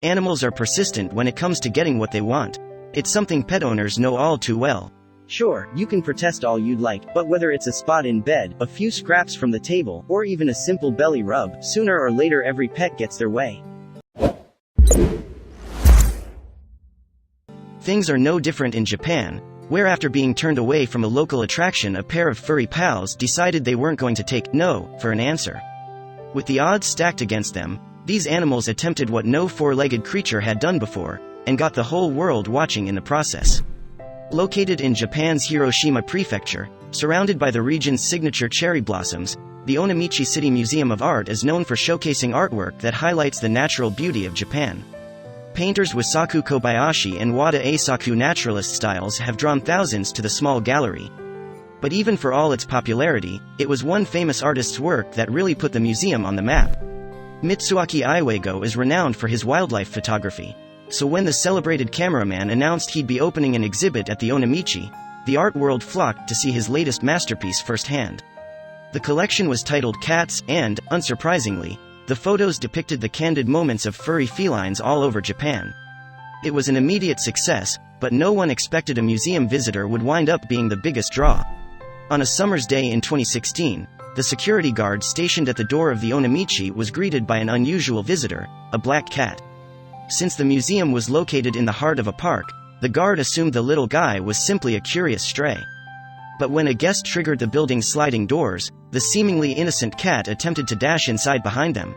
Animals are persistent when it comes to getting what they want. It's something pet owners know all too well. Sure, you can protest all you'd like, but whether it's a spot in bed, a few scraps from the table, or even a simple belly rub, sooner or later every pet gets their way. Things are no different in Japan, where after being turned away from a local attraction, a pair of furry pals decided they weren't going to take "no" for an answer. With the odds stacked against them, these animals attempted what no four-legged creature had done before, and got the whole world watching in the process. Located in Japan's Hiroshima Prefecture, surrounded by the region's signature cherry blossoms, the Onomichi City Museum of Art is known for showcasing artwork that highlights the natural beauty of Japan. Painters Wasaku Kobayashi and Wada Eisaku naturalist styles have drawn thousands to the small gallery. But even for all its popularity, it was one famous artist's work that really put the museum on the map. Mitsuaki Iwego is renowned for his wildlife photography. So when the celebrated cameraman announced he'd be opening an exhibit at the Onomichi, the art world flocked to see his latest masterpiece firsthand. The collection was titled Cats, and, unsurprisingly, the photos depicted the candid moments of furry felines all over Japan. It was an immediate success, but no one expected a museum visitor would wind up being the biggest draw. On a summer's day in 2016, the security guard stationed at the door of the Onomichi was greeted by an unusual visitor, a black cat. Since the museum was located in the heart of a park, the guard assumed the little guy was simply a curious stray. But when a guest triggered the building's sliding doors, the seemingly innocent cat attempted to dash inside behind them.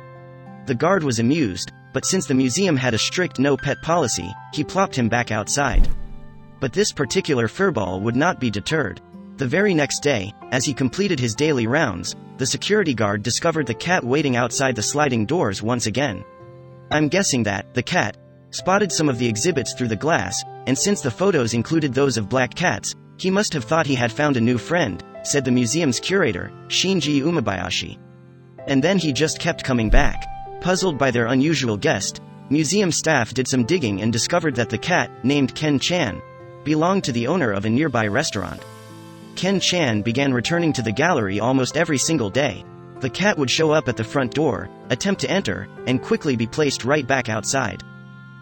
The guard was amused, but since the museum had a strict no-pet policy, he plopped him back outside. But this particular furball would not be deterred. The very next day, as he completed his daily rounds, the security guard discovered the cat waiting outside the sliding doors once again. I'm guessing that the cat spotted some of the exhibits through the glass, and since the photos included those of black cats, he must have thought he had found a new friend, said the museum's curator, Shinji Umebayashi. And then he just kept coming back. Puzzled by their unusual guest, museum staff did some digging and discovered that the cat, named Ken-chan, belonged to the owner of a nearby restaurant. Ken-chan began returning to the gallery almost every single day. The cat would show up at the front door, attempt to enter, and quickly be placed right back outside.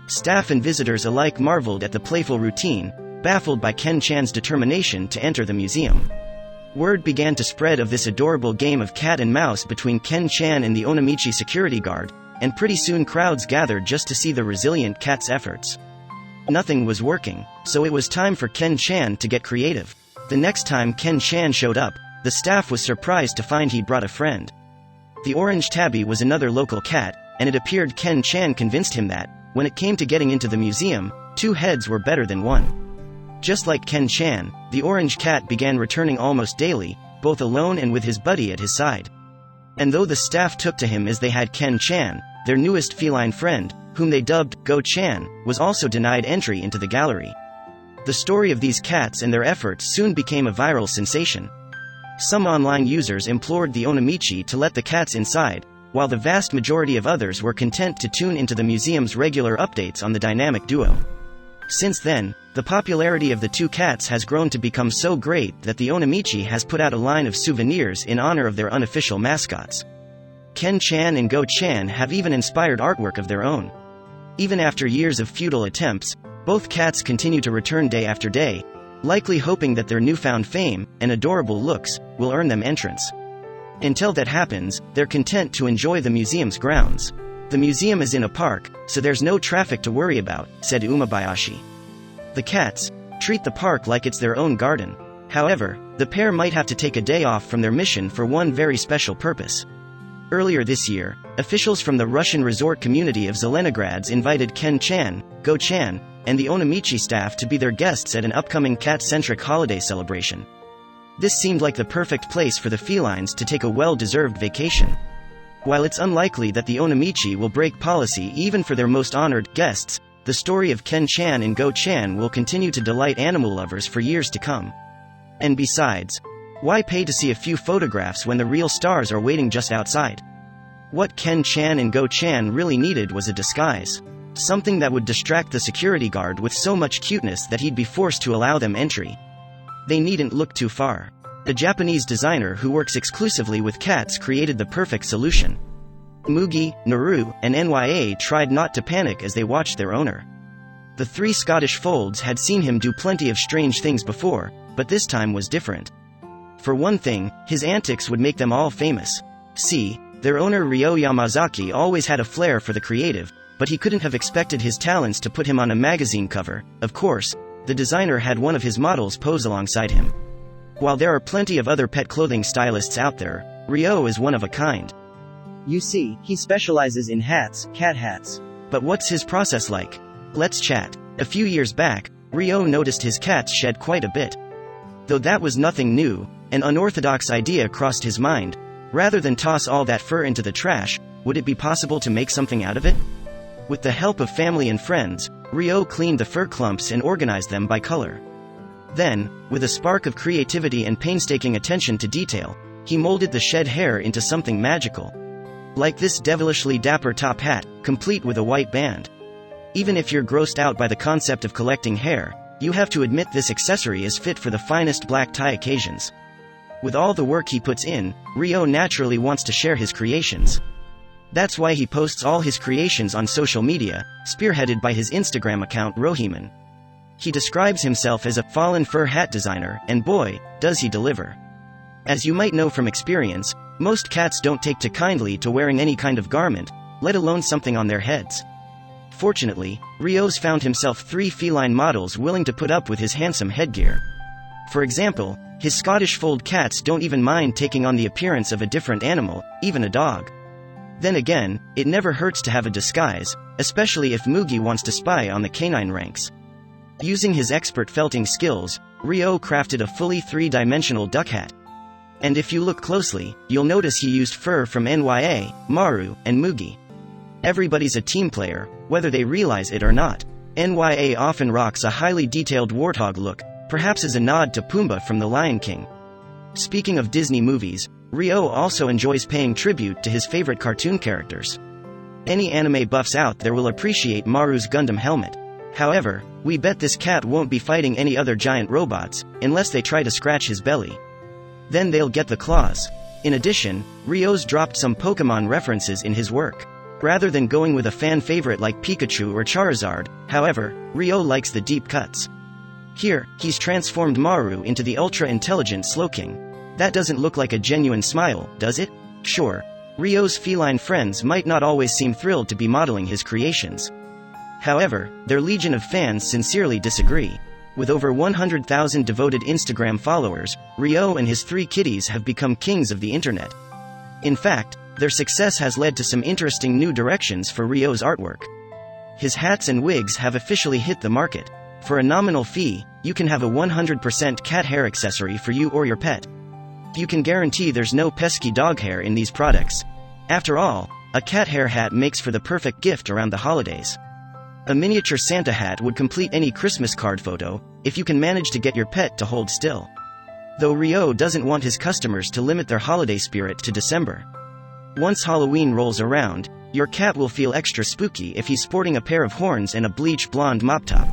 Staff and visitors alike marveled at the playful routine, baffled by Ken-chan's determination to enter the museum. Word began to spread of this adorable game of cat and mouse between Ken-chan and the Onomichi security guard, and pretty soon crowds gathered just to see the resilient cat's efforts. Nothing was working, so it was time for Ken-chan to get creative. The next time Ken-chan showed up, the staff was surprised to find he'd brought a friend. The orange tabby was another local cat, and it appeared Ken-chan convinced him that, when it came to getting into the museum, 2 heads were better than 1. Just like Ken-chan, the orange cat began returning almost daily, both alone and with his buddy at his side. And though the staff took to him as they had Ken-chan, their newest feline friend, whom they dubbed Go-chan, was also denied entry into the gallery. The story of these cats and their efforts soon became a viral sensation. Some online users implored the Onomichi to let the cats inside, while the vast majority of others were content to tune into the museum's regular updates on the dynamic duo. Since then, the popularity of the 2 cats has grown to become so great that the Onomichi has put out a line of souvenirs in honor of their unofficial mascots. Ken-chan and Go-chan have even inspired artwork of their own. Even after years of futile attempts, both cats continue to return day after day, likely hoping that their newfound fame and adorable looks will earn them entrance. Until that happens, they're content to enjoy the museum's grounds. The museum is in a park, so there's no traffic to worry about, said Umebayashi. The cats treat the park like it's their own garden. However, the pair might have to take a day off from their mission for one very special purpose. Earlier this year, officials from the Russian resort community of Zelenograds invited Ken-chan, Go-chan, and the Onomichi staff to be their guests at an upcoming cat-centric holiday celebration. This seemed like the perfect place for the felines to take a well-deserved vacation. While it's unlikely that the Onomichi will break policy even for their most honored guests, the story of Ken-chan and Go-chan will continue to delight animal lovers for years to come. And besides, why pay to see a few photographs when the real stars are waiting just outside? What Ken-chan and Go-chan really needed was a disguise. Something that would distract the security guard with so much cuteness that he'd be forced to allow them entry. They needn't look too far. A Japanese designer who works exclusively with cats created the perfect solution. Mugi, Naru, and Nya tried not to panic as they watched their owner. The three Scottish folds had seen him do plenty of strange things before, but this time was different. For one thing, his antics would make them all famous. See, their owner Ryo Yamazaki always had a flair for the creative, but he couldn't have expected his talents to put him on a magazine cover. Of course, the designer had one of his models pose alongside him. While there are plenty of other pet clothing stylists out there, Ryo is one of a kind. You see, he specializes in hats, cat hats. But what's his process like? Let's chat. A few years back, Ryo noticed his cats shed quite a bit. Though that was nothing new, an unorthodox idea crossed his mind. Rather than toss all that fur into the trash, would it be possible to make something out of it? With the help of family and friends, Ryo cleaned the fur clumps and organized them by color. Then, with a spark of creativity and painstaking attention to detail, he molded the shed hair into something magical. Like this devilishly dapper top hat, complete with a white band. Even if you're grossed out by the concept of collecting hair, you have to admit this accessory is fit for the finest black tie occasions. With all the work he puts in, Ryo naturally wants to share his creations. That's why he posts all his creations on social media, spearheaded by his Instagram account Rohiman. He describes himself as a fallen fur hat designer, and boy, does he deliver. As you might know from experience, most cats don't take to kindly to wearing any kind of garment, let alone something on their heads. Fortunately, Ryo's found himself 3 feline models willing to put up with his handsome headgear. For example, his Scottish fold cats don't even mind taking on the appearance of a different animal, even a dog. Then again, it never hurts to have a disguise, especially if Mugi wants to spy on the canine ranks. Using his expert felting skills, Ryo crafted a fully 3-dimensional duck hat. And if you look closely, you'll notice he used fur from Nya, Maru, and Mugi. Everybody's a team player, whether they realize it or not. Nya often rocks a highly detailed warthog look, perhaps as a nod to Pumbaa from The Lion King. Speaking of Disney movies, Ryo also enjoys paying tribute to his favorite cartoon characters. Any anime buffs out there will appreciate Maru's Gundam helmet. However, we bet this cat won't be fighting any other giant robots, unless they try to scratch his belly. Then they'll get the claws. In addition, Ryo's dropped some Pokémon references in his work. Rather than going with a fan favorite like Pikachu or Charizard, however, Ryo likes the deep cuts. Here, he's transformed Maru into the ultra-intelligent Slowking. That doesn't look like a genuine smile, does it? Sure, Ryo's feline friends might not always seem thrilled to be modeling his creations. However, their legion of fans sincerely disagree. With over 100,000 devoted Instagram followers, Ryo and his 3 kitties have become kings of the internet. In fact, their success has led to some interesting new directions for Ryo's artwork. His hats and wigs have officially hit the market. For a nominal fee, you can have a 100% cat hair accessory for you or your pet. You can guarantee there's no pesky dog hair in these products. After all, a cat hair hat makes for the perfect gift around the holidays. A miniature Santa hat would complete any Christmas card photo, if you can manage to get your pet to hold still. Though Ryo doesn't want his customers to limit their holiday spirit to December. Once Halloween rolls around, your cat will feel extra spooky if he's sporting a pair of horns and a bleached blonde mop top.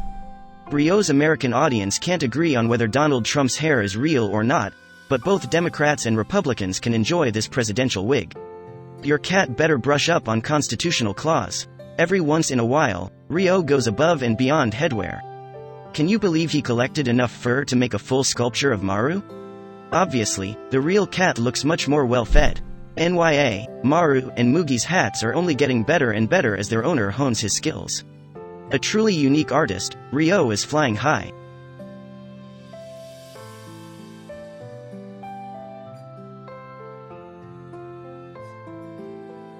Ryo's American audience can't agree on whether Donald Trump's hair is real or not, but both Democrats and Republicans can enjoy this presidential wig. Your cat better brush up on constitutional clause. Every once in a while, Ryo goes above and beyond headwear. Can you believe he collected enough fur to make a full sculpture of Maru? Obviously, the real cat looks much more well-fed. Nya, Maru, and Mugi's hats are only getting better and better as their owner hones his skills. A truly unique artist, Ryo is flying high.